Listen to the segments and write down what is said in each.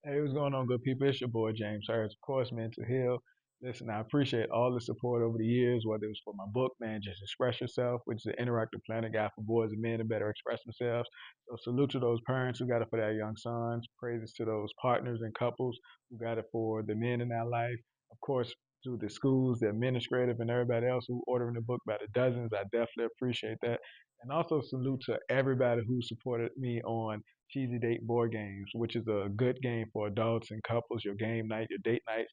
Hey, what's going on, good people? It's your boy James Harris, of course, Mental Heal. Listen, I appreciate all the support over the years, whether it was for my book, man, Just Express Yourself, which is an interactive planning guide for boys and men to better express themselves. So salute to those parents who got it for their young sons. Praises to those partners and couples who got it for the men in their life. Of course, to the schools, the administrative, and everybody else who ordering the book by the dozens. I definitely appreciate that. And also salute to everybody who supported me on Cheesy Date Board Games, which is a good game for adults and couples, your game night, your date night.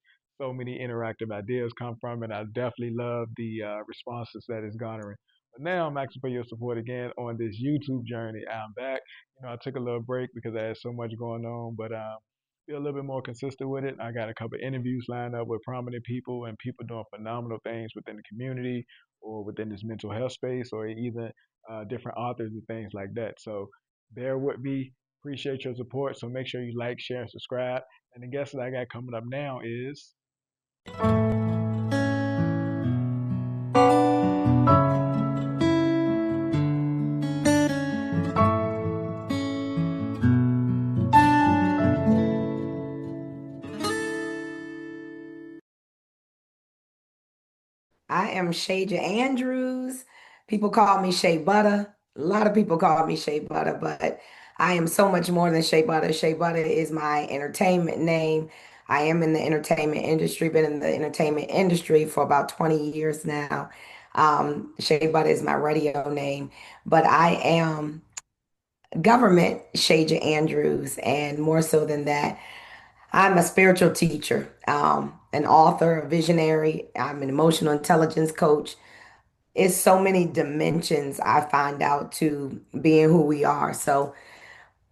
So many interactive ideas come from it. I definitely love the responses that it's garnering. But now I'm asking for your support again on this YouTube journey. I'm back. I took a little break because I had so much going on, but be a little bit more consistent with it. I got a couple of interviews lined up with prominent people and people doing phenomenal things within the community or within this mental health space or even different authors and things like that. So bear with me. Appreciate your support. So make sure you like, share, and subscribe. And the guest that I got coming up now is I am Cheyja Andrews. People call me Chey Butta. A lot of people call me Chey Butta, but I am so much more than Chey Butta. Chey Butta is my entertainment name. I am in the entertainment industry, been in the entertainment industry for about 20 years now. Chey Butta is my radio name, but I am government Cheyja Andrews, and more so than that, I'm a spiritual teacher, an author, a visionary. I'm an emotional intelligence coach. It's so many dimensions I find out to being who we are. So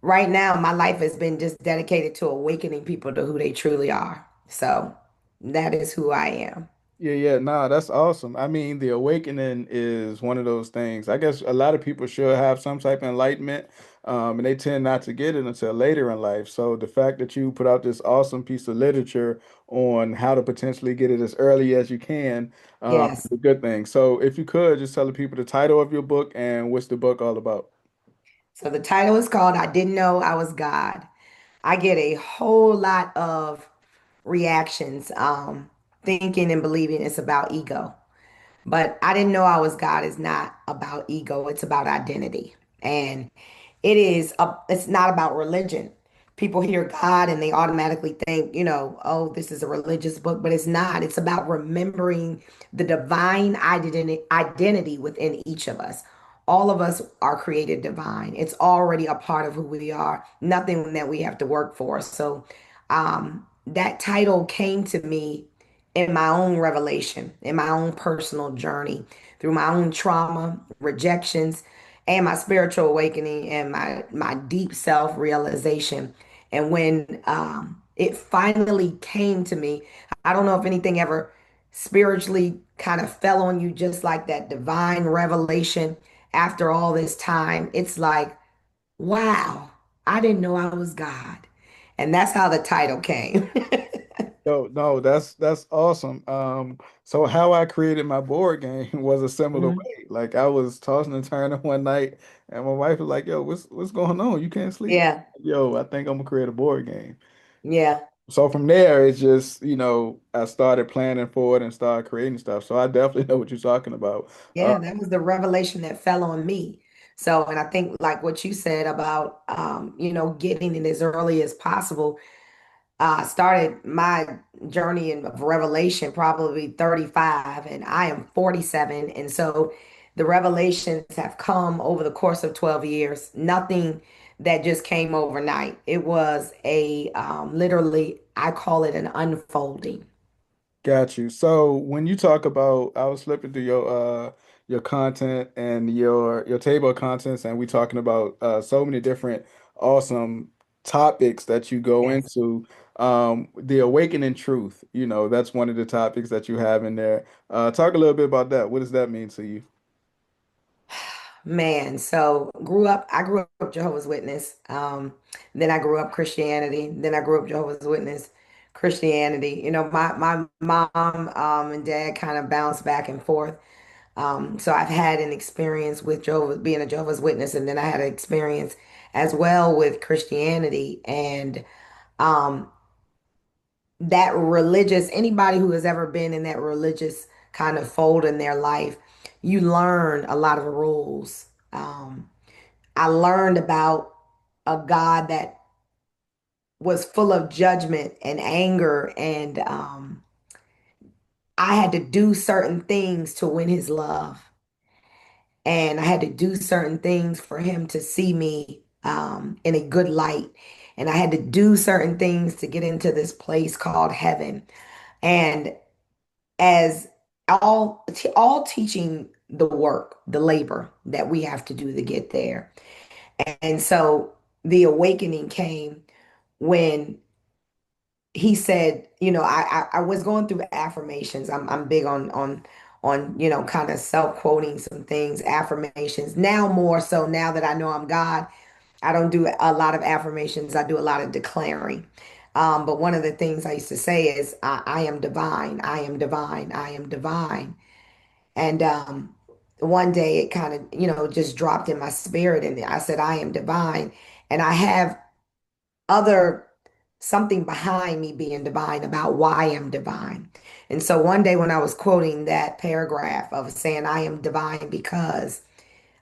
right now, my life has been just dedicated to awakening people to who they truly are. So that is who I am. Yeah, yeah, nah, that's awesome. I mean, the awakening is one of those things. I guess a lot of people should have some type of enlightenment, and they tend not to get it until later in life. So the fact that you put out this awesome piece of literature on how to potentially get it as early as you can, Yes. is a good thing. So if you could just tell the people the title of your book and what's the book all about. So the title is called I Didn't Know I Was God. I get a whole lot of reactions, thinking and believing it's about ego. But I didn't know I was God is not about ego, it's about identity. And it's not about religion. People hear God and they automatically think, oh, this is a religious book, but it's not. It's about remembering the divine identity within each of us. All of us are created divine. It's already a part of who we are, nothing that we have to work for. So that title came to me in my own revelation, in my own personal journey, through my own trauma, rejections, and my spiritual awakening and my deep self realization. And when it finally came to me, I don't know if anything ever spiritually kind of fell on you just like that divine revelation after all this time. It's like, wow, I didn't know I was God. And that's how the title came. Yo, no, that's awesome. So how I created my board game was a similar Mhm. way. Like I was tossing and turning one night, and my wife was like, "Yo, what's going on? You can't sleep." Yeah, Yo, I think I'm gonna create a board game. yeah. So from there, it's just, I started planning for it and started creating stuff. So I definitely know what you're talking about. Yeah, that was the revelation that fell on me. So, and I think like what you said about, getting it as early as possible, started my journey of revelation probably 35 and I am 47. And so the revelations have come over the course of 12 years. Nothing that just came overnight. It was literally, I call it an unfolding. Got you. So when you talk about, I was flipping through your content and your table of contents, and we talking about so many different awesome topics that you go Yes. into. The awakening truth, that's one of the topics that you have in there. Talk a little bit about that. What does that mean to you? Man, I grew up Jehovah's Witness. Then I grew up Christianity. Then I grew up Jehovah's Witness, Christianity. My mom, and dad kind of bounced back and forth. So I've had an experience with being a Jehovah's Witness, and then I had an experience as well with Christianity. And Um, that religious, anybody who has ever been in that religious kind of fold in their life, you learn a lot of rules. I learned about a God that was full of judgment and anger, and I had to do certain things to win his love. And I had to do certain things for him to see me in a good light. And I had to do certain things to get into this place called heaven. And as all teaching the work, the labor that we have to do to get there. And so the awakening came when he said, I was going through affirmations. I'm big on kind of self-quoting some things, affirmations. Now more so now that I know I'm God, I don't do a lot of affirmations. I do a lot of declaring. But one of the things I used to say is, I am divine, I am divine, I am divine. And one day it kind of, just dropped in my spirit. And I said, I am divine. And I have other something behind me being divine about why I'm divine. And so one day when I was quoting that paragraph of saying I am divine because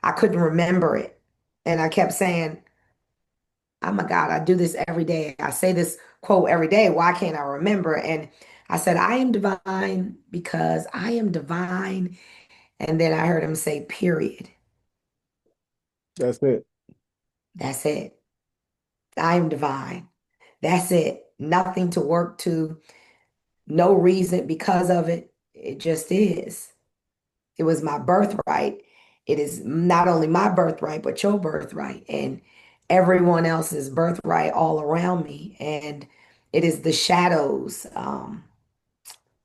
I couldn't remember it. And I kept saying, oh my God, I do this every day. I say this quote every day. Why can't I remember? And I said, I am divine because I am divine. And then I heard him say, period. That's it. That's it. I am divine. That's it. Nothing to work to, no reason because of it. It just is. It was my birthright. It is not only my birthright, but your birthright and everyone else's birthright all around me. And it is the shadows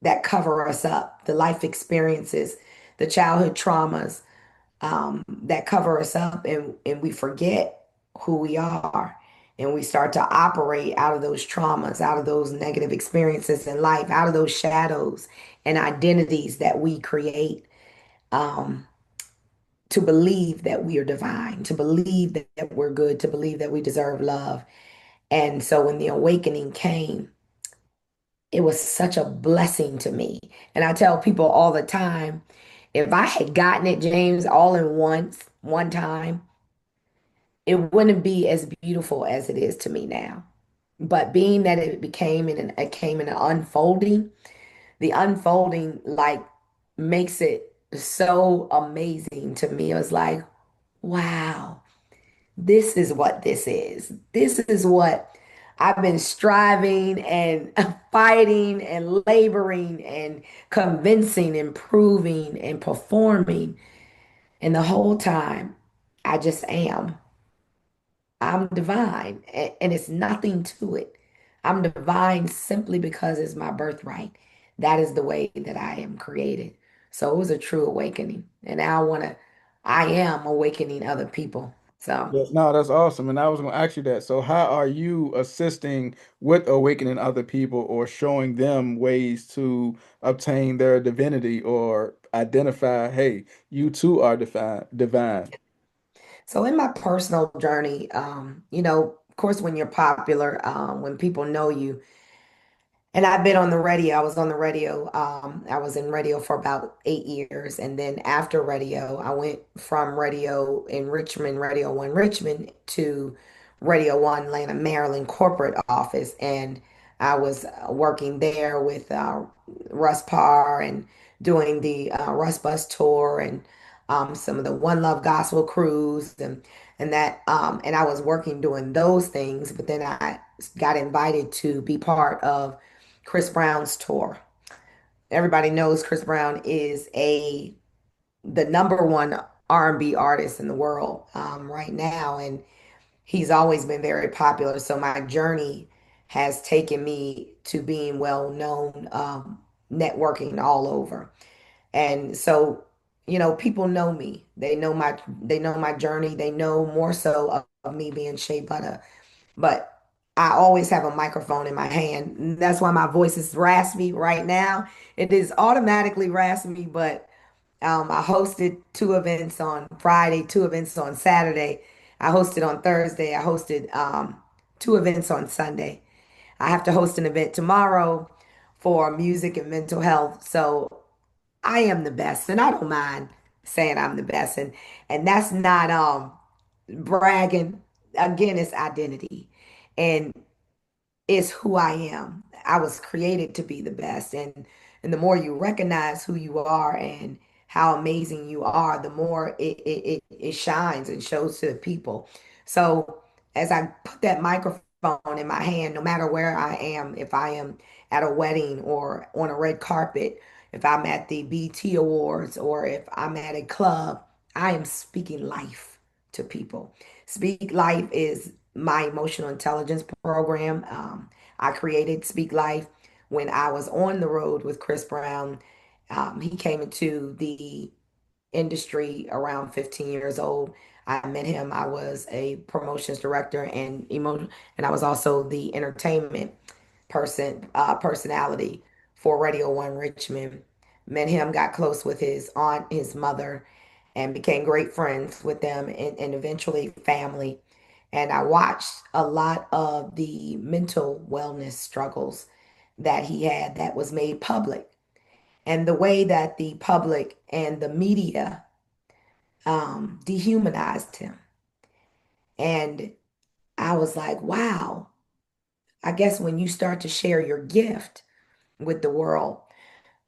that cover us up, the life experiences, the childhood traumas that cover us up, and we forget who we are. And we start to operate out of those traumas, out of those negative experiences in life, out of those shadows and identities that we create um, to believe that we are divine, to believe that we're good, to believe that we deserve love. And so when the awakening came, it was such a blessing to me. And I tell people all the time, if I had gotten it, James, all in once, one time, it wouldn't be as beautiful as it is to me now. But being that it came in an unfolding, the unfolding like makes it so amazing to me. It was like, wow, this is what this is. This is what I've been striving and fighting and laboring and convincing and proving and performing. And the whole time, I just am. I'm divine, and it's nothing to it. I'm divine simply because it's my birthright. That is the way that I am created. So it was a true awakening. And now I am awakening other people. So. Yeah, no, that's awesome. And I was going to ask you that. So, how are you assisting with awakening other people or showing them ways to obtain their divinity or identify, hey, you too are divine? So in my personal journey, of course, when you're popular, when people know you, and I've been on the radio. I was on the radio. I was in radio for about 8 years. And then after radio, I went from radio in Richmond, Radio One Richmond, to Radio One Atlanta, Maryland corporate office. And I was working there with Russ Parr and doing the Russ Bus tour and some of the One Love Gospel cruise and I was working doing those things. But then I got invited to be part of Chris Brown's tour. Everybody knows Chris Brown is the number one R&B artist in the world right now, and he's always been very popular. So my journey has taken me to being well known, networking all over, and so people know me. They know my journey. They know more so of me being Chey Butta, but I always have a microphone in my hand. That's why my voice is raspy right now. It is automatically raspy, but I hosted two events on Friday, two events on Saturday. I hosted on Thursday. I hosted two events on Sunday. I have to host an event tomorrow for music and mental health. So I am the best, and I don't mind saying I'm the best. And that's not bragging. Again, it's identity. And is who I am. I was created to be the best. And the more you recognize who you are and how amazing you are, the more it shines and shows to the people. So as I put that microphone in my hand, no matter where I am, if I am at a wedding or on a red carpet, if I'm at the BT Awards or if I'm at a club, I am speaking life to people. Speak Life is my emotional intelligence program. I created Speak Life when I was on the road with Chris Brown. He came into the industry around 15 years old. I met him. I was a promotions director and I was also the entertainment personality for Radio One Richmond. Met him, got close with his aunt, his mother, and became great friends with them and eventually family. And I watched a lot of the mental wellness struggles that he had that was made public and the way that the public and the media dehumanized him. And I was like, wow, I guess when you start to share your gift with the world,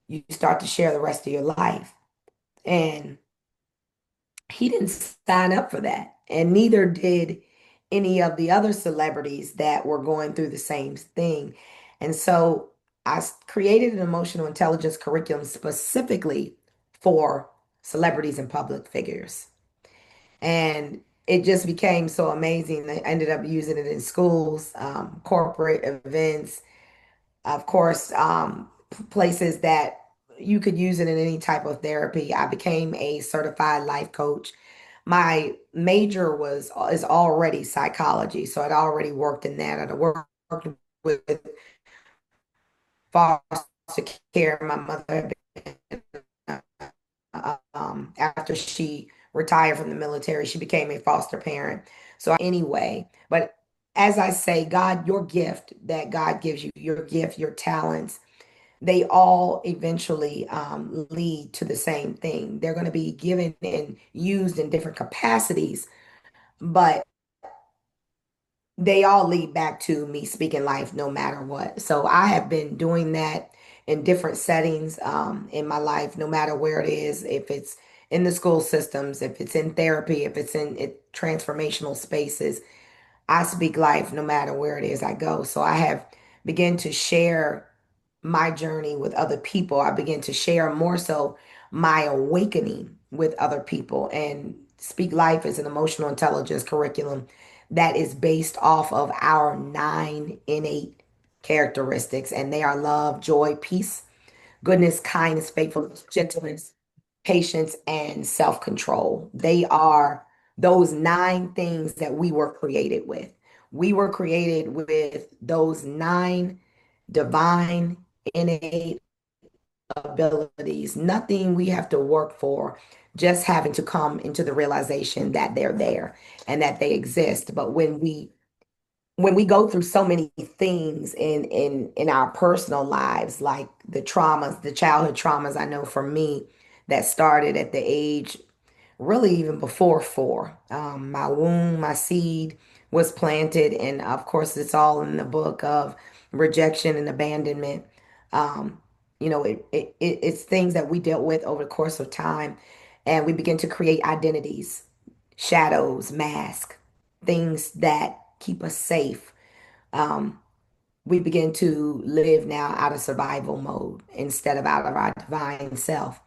you start to share the rest of your life. And he didn't sign up for that. And neither did any of the other celebrities that were going through the same thing. And so created an emotional intelligence curriculum specifically for celebrities and public figures. And it just became so amazing. I ended up using it in schools, corporate events, of course, places that you could use it in any type of therapy. I became a certified life coach. My major was is already psychology, so I'd already worked in that. I'd worked with foster care. My mother had been, after she retired from the military, she became a foster parent. So anyway, but as I say, God, your gift that God gives you, your gift, your talents, they all eventually lead to the same thing. They're going to be given and used in different capacities, but they all lead back to me speaking life no matter what. So I have been doing that in different settings in my life, no matter where it is, if it's in the school systems, if it's in therapy, if it's in transformational spaces. I speak life no matter where it is I go. So I have begun to share my journey with other people. I begin to share more so my awakening with other people. And Speak Life is an emotional intelligence curriculum that is based off of our 9 innate characteristics, and they are love, joy, peace, goodness, kindness, faithfulness, gentleness, patience, and self control. They are those 9 things that we were created with. We were created with those 9 divine, innate abilities, nothing we have to work for, just having to come into the realization that they're there and that they exist. But when we go through so many things in our personal lives, like the traumas, the childhood traumas, I know for me that started at the age really even before 4. My womb, my seed was planted, and of course, it's all in the book of rejection and abandonment. Um, it's things that we dealt with over the course of time, and we begin to create identities, shadows, masks, things that keep us safe. Um, we begin to live now out of survival mode instead of out of our divine self.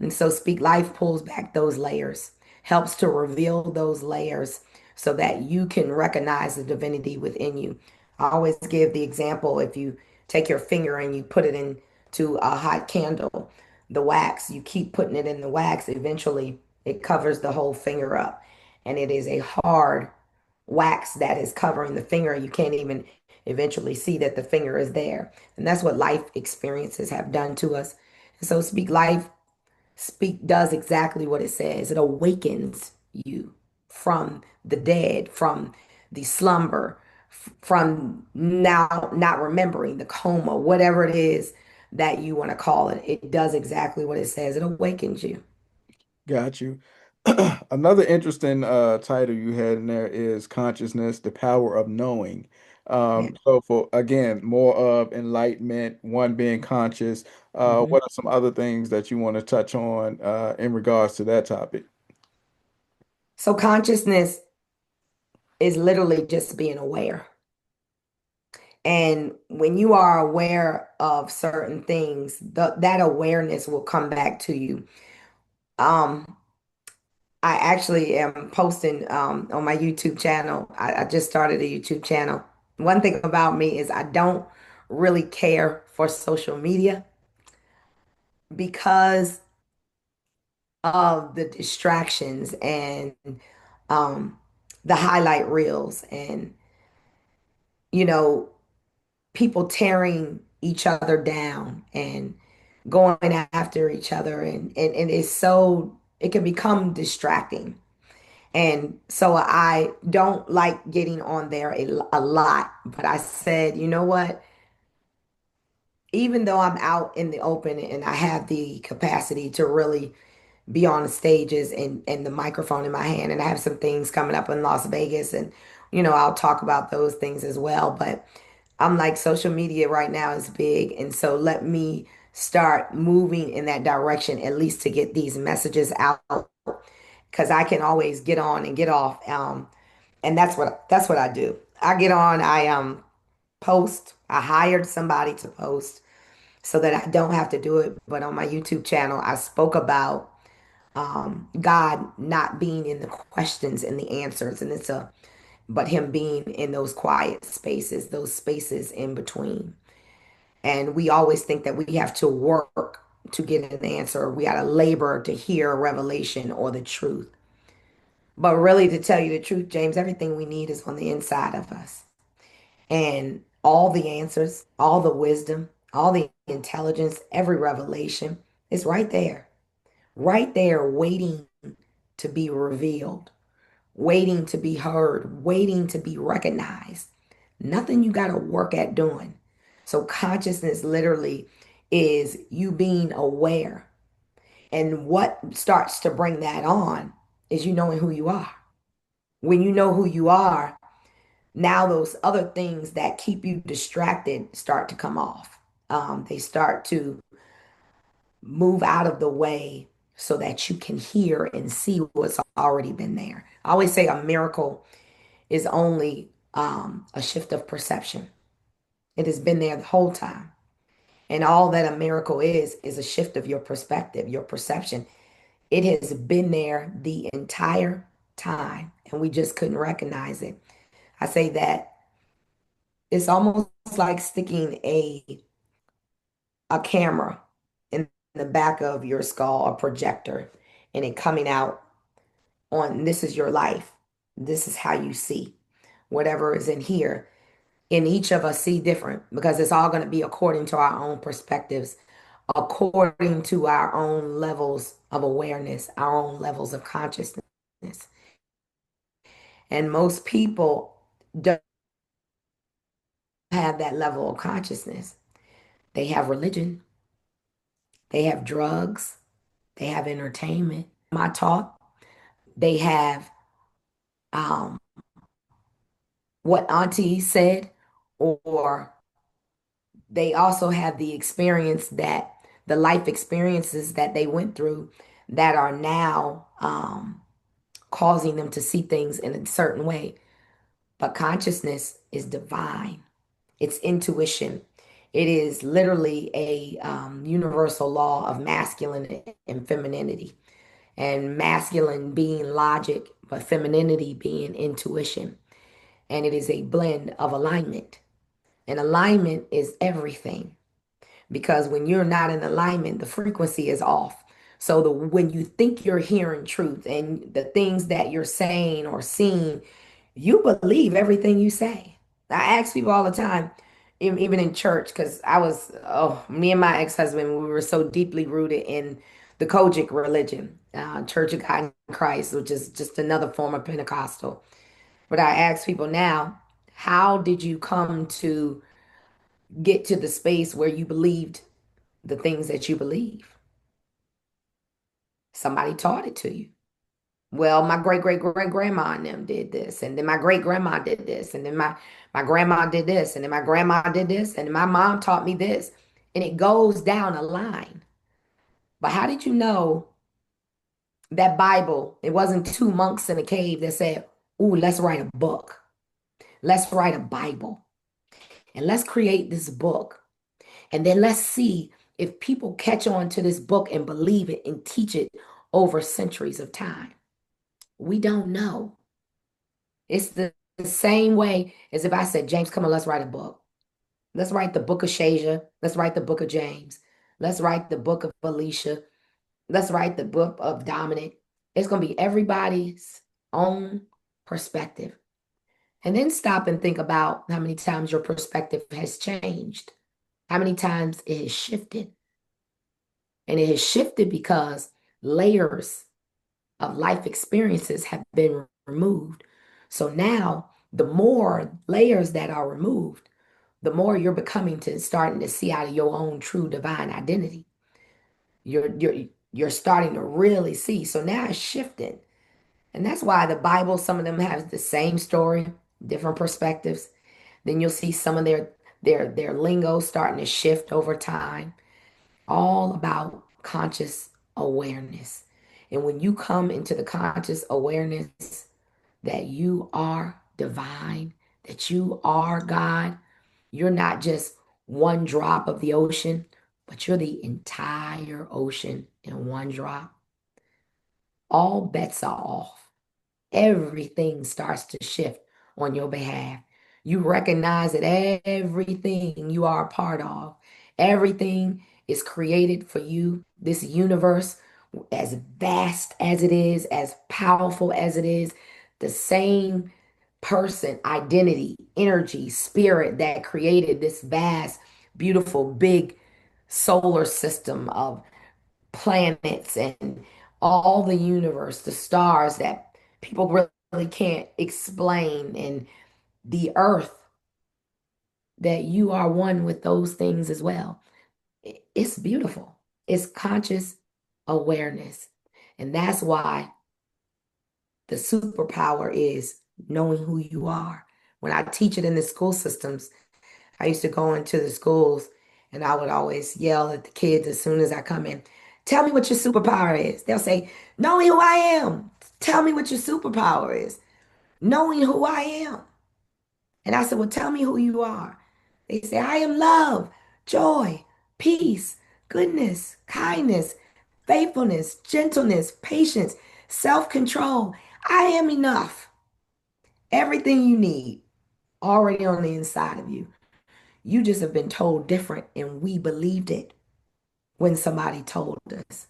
And so Speak Life pulls back those layers, helps to reveal those layers so that you can recognize the divinity within you. I always give the example if you take your finger and you put it into a hot candle, the wax, you keep putting it in the wax, eventually it covers the whole finger up. And it is a hard wax that is covering the finger. You can't even eventually see that the finger is there. And that's what life experiences have done to us. And so Speak Life Speak does exactly what it says. It awakens you from the dead, from the slumber, from now not remembering the coma, whatever it is that you want to call it. It does exactly what it says. It awakens you. Got you. Another interesting title you had in there is consciousness, the power of knowing. Yeah. So for again, more of enlightenment, one being conscious. hmm What are some other things that you want to touch on in regards to that topic? So consciousness is literally just being aware. And when you are aware of certain things, that awareness will come back to you. Um, I actually am posting on my YouTube channel. I just started a YouTube channel. One thing about me is I don't really care for social media because of the distractions and um, the highlight reels and, you know, people tearing each other down and going after each other. And it's so, it can become distracting. And so I don't like getting on there a lot. But I said, you know what? Even though I'm out in the open and I have the capacity to really be on the stages and the microphone in my hand, and I have some things coming up in Las Vegas, and I'll talk about those things as well. But I'm like, social media right now is big, and so let me start moving in that direction at least to get these messages out because I can always get on and get off. And that's what I do. I get on, I post. I hired somebody to post so that I don't have to do it. But on my YouTube channel, I spoke about God not being in the questions and the answers, and but Him being in those quiet spaces, those spaces in between. And we always think that we have to work to get an answer. We got to labor to hear a revelation or the truth. But really, to tell you the truth, James, everything we need is on the inside of us. And all the answers, all the wisdom, all the intelligence, every revelation is right there, waiting to be revealed, waiting to be heard, waiting to be recognized. Nothing you got to work at doing. So, consciousness literally is you being aware. And what starts to bring that on is you knowing who you are. When you know who you are, now those other things that keep you distracted start to come off. They start to move out of the way so that you can hear and see what's already been there. I always say a miracle is only a shift of perception. It has been there the whole time. And all that a miracle is a shift of your perspective, your perception. It has been there the entire time, and we just couldn't recognize it. I say that it's almost like sticking a camera in the back of your skull, a projector, and it coming out on this is your life. This is how you see whatever is in here. And each of us see different because it's all going to be according to our own perspectives, according to our own levels of awareness, our own levels of consciousness. And most people don't have that level of consciousness. They have religion, they have drugs, they have entertainment. My talk, they have um, what Auntie said, or they also have the experience that the life experiences that they went through that are now causing them to see things in a certain way. But consciousness is divine. It's intuition. It is literally a universal law of masculine and femininity, and masculine being logic, but femininity being intuition. And it is a blend of alignment. And alignment is everything because when you're not in alignment, the frequency is off. So when you think you're hearing truth and the things that you're saying or seeing, you believe everything you say. I ask people all the time, even in church, because me and my ex-husband, we were so deeply rooted in the Kojic religion, Church of God in Christ, which is just another form of Pentecostal. But I ask people now, How did you come to get to the space where you believed the things that you believe? Somebody taught it to you. Well, my great great great grandma and them did this, and then my great grandma did this, and then my grandma did this, and then my grandma did this, and my mom taught me this, and it goes down a line. But how did you know that Bible? It wasn't two monks in a cave that said, "Ooh, let's write a book. Let's write a Bible, and let's create this book, and then let's see if people catch on to this book and believe it and teach it over centuries of time." We don't know. It's the same way as if I said, James, come on, let's write a book. Let's write the book of Cheyja. Let's write the book of James. Let's write the book of Alicia. Let's write the book of Dominic. It's going to be everybody's own perspective. And then stop and think about how many times your perspective has changed, how many times it has shifted. And it has shifted because layers of life experiences have been removed. So now, the more layers that are removed, the more you're becoming to starting to see out of your own true divine identity. You're starting to really see. So now it's shifting. And that's why the Bible, some of them have the same story, different perspectives. Then you'll see some of their lingo starting to shift over time, all about conscious awareness. And when you come into the conscious awareness that you are divine, that you are God, you're not just one drop of the ocean, but you're the entire ocean in one drop. All bets are off. Everything starts to shift on your behalf. You recognize that everything you are a part of, everything is created for you. This universe, as vast as it is, as powerful as it is, the same person, identity, energy, spirit that created this vast, beautiful, big solar system of planets and all the universe, the stars that people really can't explain, and the earth, that you are one with those things as well. It's beautiful. It's conscious awareness. And that's why the superpower is knowing who you are. When I teach it in the school systems, I used to go into the schools and I would always yell at the kids as soon as I come in, tell me what your superpower is. They'll say, knowing who I am. Tell me what your superpower is. Knowing who I am. And I said, well, tell me who you are. They say, I am love, joy, peace, goodness, kindness, faithfulness, gentleness, patience, self-control. I am enough. Everything you need already on the inside of you. You just have been told different, and we believed it when somebody told us.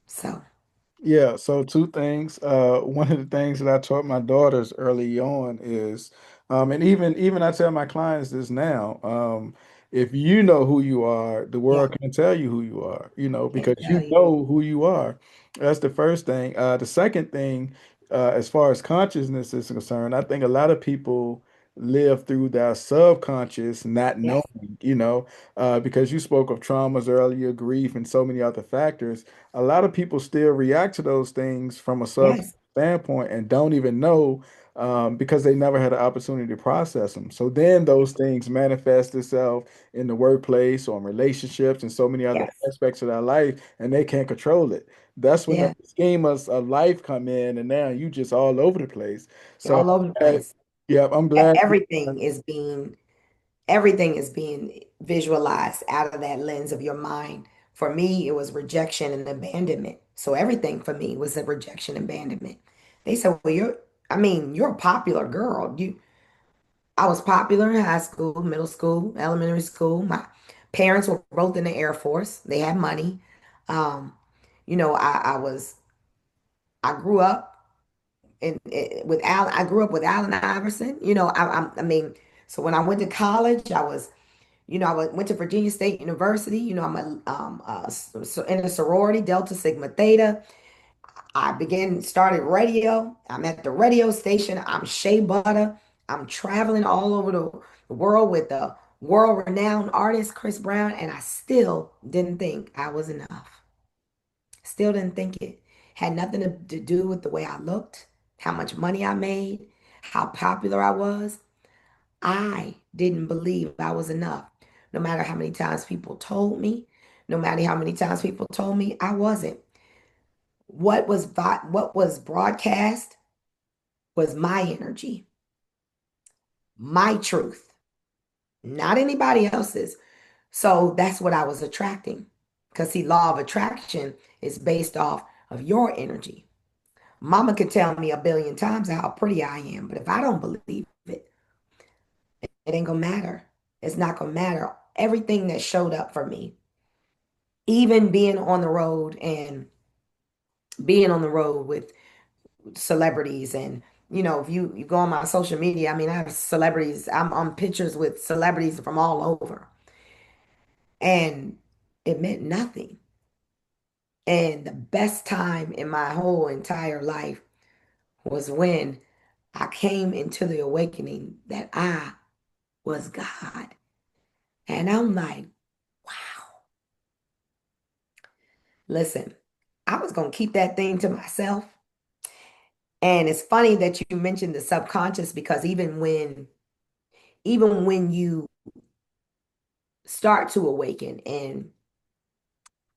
So, Yeah, so two things. One of the things that I taught my daughters early on is, and even I tell my clients this now, if you know who you are, the yeah, world can tell you who you are, can because tell you you. know who you are. That's the first thing. The second thing, as far as consciousness is concerned, I think a lot of people live through their subconscious not Yes, knowing, because you spoke of traumas earlier, grief, and so many other factors. A lot of people still react to those things from a sub yes, standpoint and don't even know, because they never had an opportunity to process them. So then those things manifest itself in the workplace or in relationships and so many other yes, aspects of their life, and they can't control it. That's when the yeah. schemas of life come in, and now you just all over the place. You're So, all over the uh, place. yeah, I'm E- glad. Everything is being everything is being visualized out of that lens of your mind. For me, it was rejection and abandonment. So everything for me was a rejection and abandonment. They said, "Well, I mean, you're a popular girl. I was popular in high school, middle school, elementary school. My parents were both in the Air Force. They had money. Um, I grew up with Allen. I grew up with Allen Iverson. I mean, so when I went to college, went to Virginia State University. I'm in a sorority, Delta Sigma Theta. Started radio. I'm at the radio station. I'm Chey Butta. I'm traveling all over the world with the world renowned artist Chris Brown, and I still didn't think I was enough. Still didn't think it. Had nothing to do with the way I looked, how much money I made, how popular I was. I didn't believe I was enough. No matter how many times people told me, no matter how many times people told me I wasn't. What was broadcast was my energy, my truth, not anybody else's. So that's what I was attracting. Because see, law of attraction is based off of your energy. Mama could tell me a billion times how pretty I am, but if I don't believe it, it ain't gonna matter. It's not gonna matter. Everything that showed up for me, even being on the road and being on the road with celebrities and if you go on my social media, I mean, I have celebrities, I'm on pictures with celebrities from all over, and it meant nothing. And the best time in my whole entire life was when I came into the awakening that I was God. And I'm like, wow, listen, I was going to keep that thing to myself. And it's funny that you mentioned the subconscious because even when you start to awaken and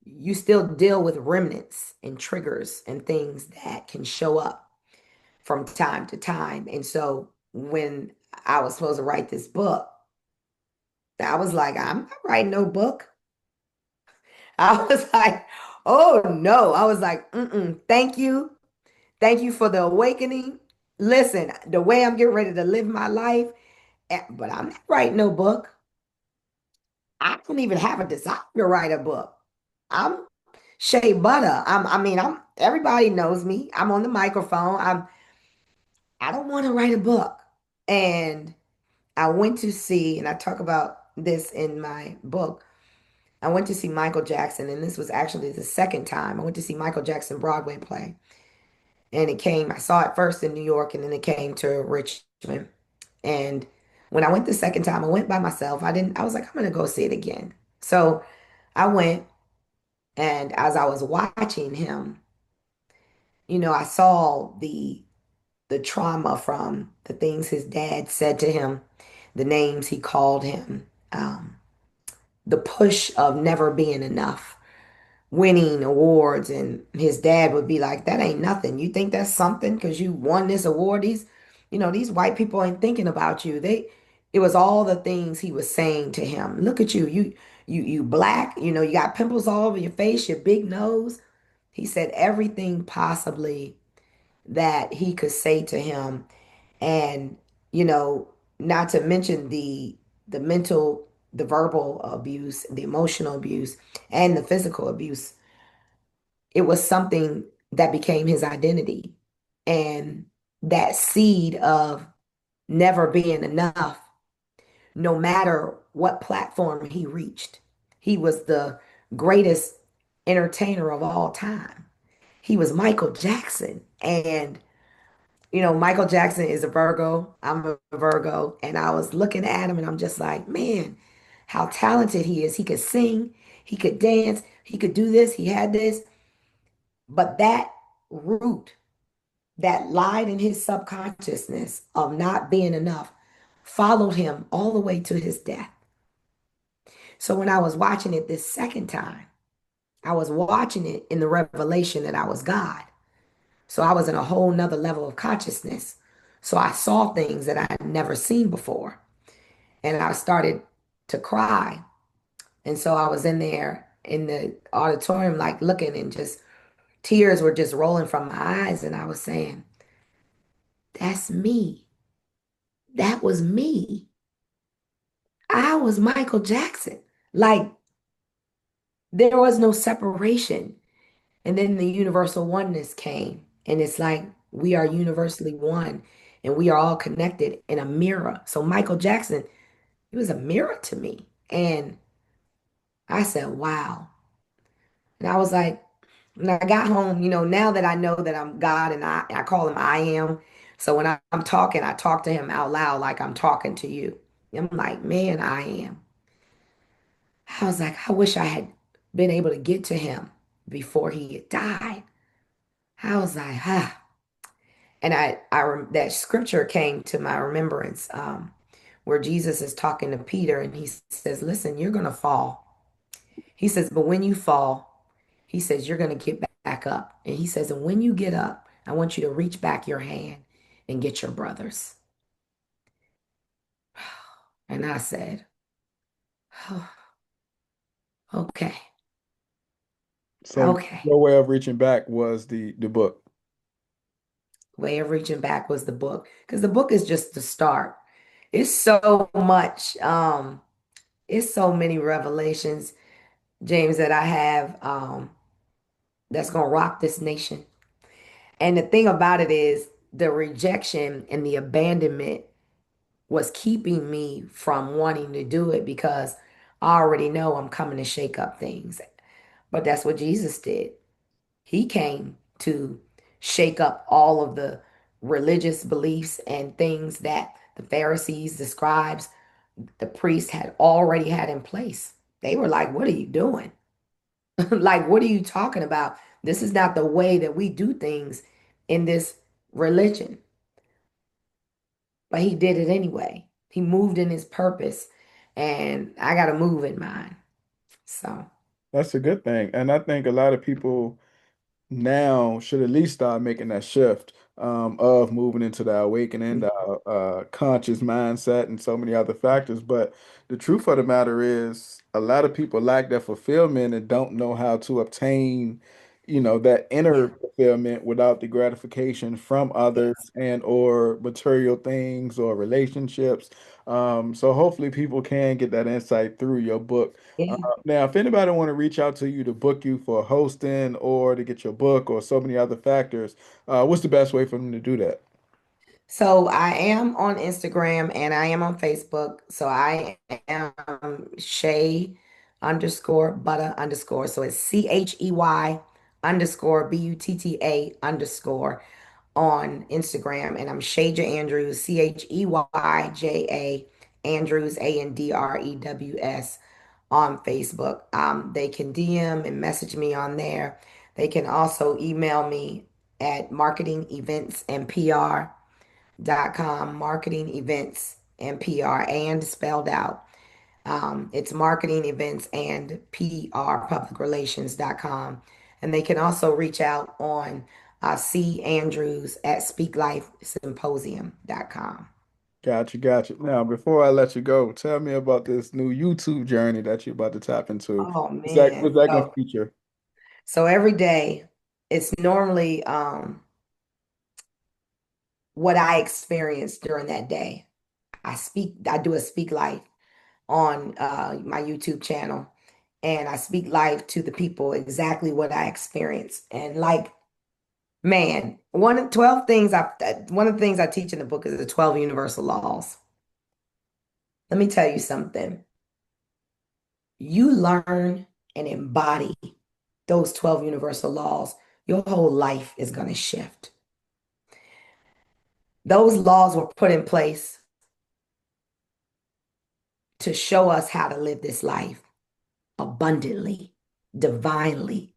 you still deal with remnants and triggers and things that can show up from time to time. And so when I was supposed to write this book, I was like, I'm not writing no book. I was like, oh no. I was like, mm-mm, thank you. Thank you for the awakening. Listen, the way I'm getting ready to live my life, but I'm not writing no book. I don't even have a desire to write a book. I'm Chey Butta. I'm everybody knows me. I'm on the microphone. I don't want to write a book. And I went to see, and I talk about this in my book. I went to see Michael Jackson, and this was actually the second time. I went to see Michael Jackson Broadway play. And I saw it first in New York, and then it came to Richmond. And when I went the second time, I went by myself. I was like, I'm gonna go see it again. So I went, and as I was watching him, I saw the trauma from the things his dad said to him, the names he called him, the push of never being enough, winning awards, and his dad would be like, "That ain't nothing. You think that's something because you won this award? These white people ain't thinking about you." It was all the things he was saying to him. Look at you, you black. You got pimples all over your face, your big nose. He said everything possibly that he could say to him, and you know, not to mention the mental, the verbal abuse, the emotional abuse, and the physical abuse. It was something that became his identity. And that seed of never being enough, no matter what platform he reached. He was the greatest entertainer of all time. He was Michael Jackson. And, Michael Jackson is a Virgo. I'm a Virgo. And I was looking at him and I'm just like, man, how talented he is. He could sing, he could dance, he could do this, he had this. But that root that lied in his subconsciousness of not being enough followed him all the way to his death. So when I was watching it this second time, I was watching it in the revelation that I was God. So I was in a whole nother level of consciousness. So I saw things that I had never seen before. And I started to cry. And so I was in there in the auditorium, like looking, and just tears were just rolling from my eyes. And I was saying, that's me. That was me. I was Michael Jackson. Like there was no separation. And then the universal oneness came. And it's like we are universally one and we are all connected in a mirror. So Michael Jackson, he was a mirror to me. And I said, wow. And I was like, when I got home, now that I know that I'm God and I call him I am, So when I'm talking, I talk to him out loud like I'm talking to you. I'm like, man, I am. I was like, I wish I had been able to get to him before he had died. I was like, ah. And that scripture came to my remembrance, where Jesus is talking to Peter and he says, listen, you're going to fall. He says, but when you fall, he says, you're going to get back up. And he says, and when you get up, I want you to reach back your hand and get your brothers. And I said, oh, okay, So okay. your way of reaching back was the book. Way of reaching back was the book because the book is just the start. It's so much, it's so many revelations, James, that I have, that's going to rock this nation. And the thing about it is the rejection and the abandonment was keeping me from wanting to do it because I already know I'm coming to shake up things. But that's what Jesus did. He came to shake up all of the religious beliefs and things that the Pharisees, the scribes, the priests had already had in place. They were like, what are you doing? Like, what are you talking about? This is not the way that we do things in this religion. But he did it anyway. He moved in his purpose, and I got to move in mine. So, That's a good thing. And I think a lot of people now should at least start making that shift of moving into the awakening, the conscious mindset, and so many other factors. But the truth of the matter is, a lot of people lack that fulfillment and don't know how to obtain, that inner yeah, fulfillment without the gratification from others yes, and or material things or relationships. So hopefully people can get that insight through your book. yeah. Now, if anybody want to reach out to you to book you for hosting or to get your book or so many other factors, what's the best way for them to do that? So I am on Instagram and I am on Facebook. So I am Chey underscore Butta underscore. So it's Chey underscore Butta underscore on Instagram. And I'm Cheyja Andrews, Cheyja Andrews, Andrews on Facebook. They can DM and message me on there. They can also email me at marketingevents and PR.com, marketing events and PR, and spelled out. It's marketing events and PR, publicrelations.com. And they can also reach out on C. Andrews at speaklifesymposium.com. Gotcha, gotcha. Now, before I let you go, tell me about this new YouTube journey that you're about to tap into. Oh What's man. that gonna So feature? so every day it's normally what I experienced during that day. I do a speak life on my YouTube channel, and I speak life to the people exactly what I experienced. And like, man, one of the things I teach in the book is the 12 universal laws. Let me tell you something. You learn and embody those 12 universal laws, your whole life is going to shift. Those laws were put in place to show us how to live this life abundantly, divinely,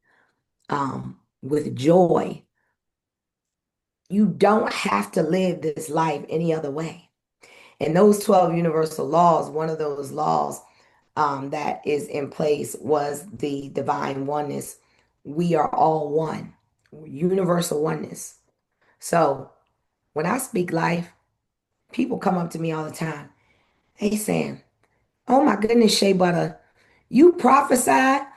with joy. You don't have to live this life any other way. And those 12 universal laws, one of those laws that is in place was the divine oneness. We are all one, universal oneness. So when I speak life, people come up to me all the time. Hey, Sam, oh my goodness, Chey Butta, you prophesied.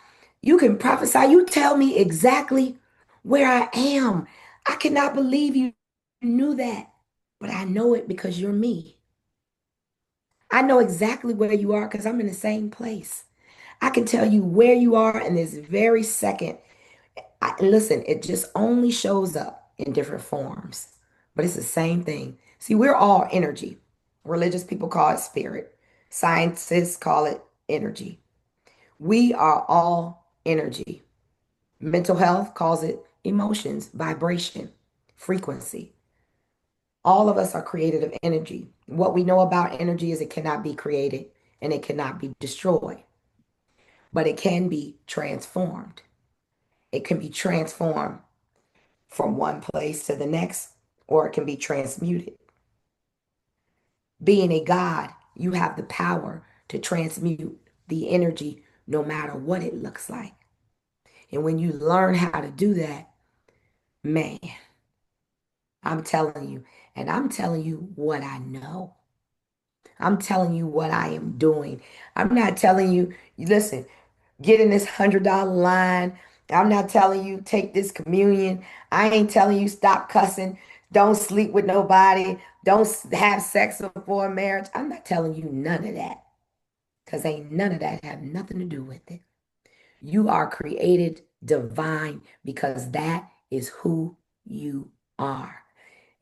You can prophesy. You tell me exactly where I am. I cannot believe you knew that. But I know it because you're me. I know exactly where you are because I'm in the same place. I can tell you where you are in this very second. Listen, it just only shows up in different forms, but it's the same thing. See, we're all energy. Religious people call it spirit, scientists call it energy. We are all energy. Mental health calls it emotions, vibration, frequency. All of us are created of energy. What we know about energy is it cannot be created and it cannot be destroyed, but it can be transformed. It can be transformed from one place to the next, or it can be transmuted. Being a God, you have the power to transmute the energy no matter what it looks like. And when you learn how to do that, man, I'm telling you, and I'm telling you what I know. I'm telling you what I am doing. I'm not telling you, listen, get in this $100 line. I'm not telling you take this communion. I ain't telling you stop cussing. Don't sleep with nobody. Don't have sex before marriage. I'm not telling you none of that because ain't none of that have nothing to do with it. You are created divine because that is who you are.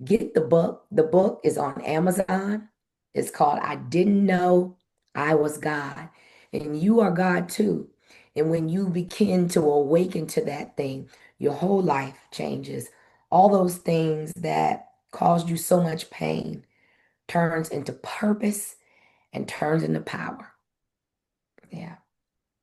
Get the book. The book is on Amazon. It's called I Didn't Know I Was God. And you are God too. And when you begin to awaken to that thing, your whole life changes. All those things that caused you so much pain turns into purpose and turns into power. Yeah.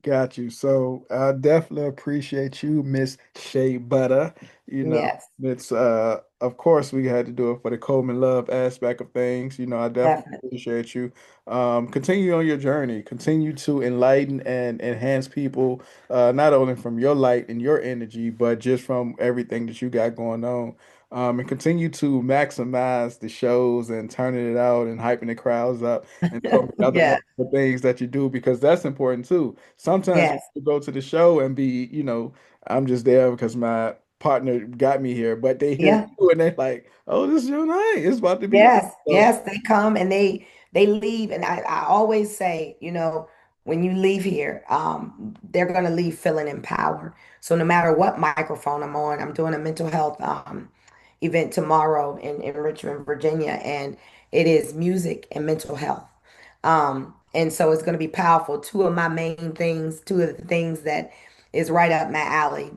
Got you. So I definitely appreciate you, Miss Shea Butter. Yes, It's of course we had to do it for the Coleman love aspect of things. I definitely definitely. appreciate you. Continue on your journey. Continue to enlighten and enhance people, not only from your light and your energy, but just from everything that you got going on. And continue to maximize the shows and turning it out and hyping the crowds up and so many other Yeah. wonderful things that you do because that's important too. Sometimes Yes. people go to the show and I'm just there because my partner got me here, but they hear Yeah. you and they're like, oh, this is your night. It's about to be on. Yes, So yes, they come and they leave, and I always say, when you leave here, they're gonna leave feeling empowered. So no matter what microphone I'm on, I'm doing a mental health event tomorrow in Richmond, Virginia, and it is music and mental health. And so it's gonna be powerful. Two of the things that is right up my alley,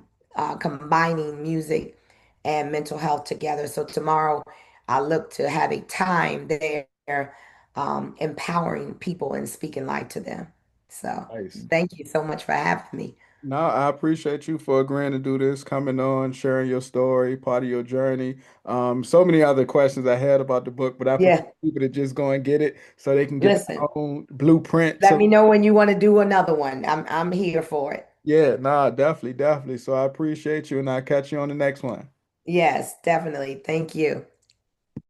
combining music and mental health together. So tomorrow I look to have a time there empowering people and speaking life to them. So nice. thank you so much for having me. No, I appreciate you for agreeing to do this, coming on, sharing your story, part of your journey. So many other questions I had about the book, but I prefer Yeah, people to just go and get it so they can get listen, their own blueprint. let So me know when you want to do another one. I'm here for it. yeah, nah, definitely, definitely. So I appreciate you and I'll catch you on the next one. Yes, definitely. Thank you.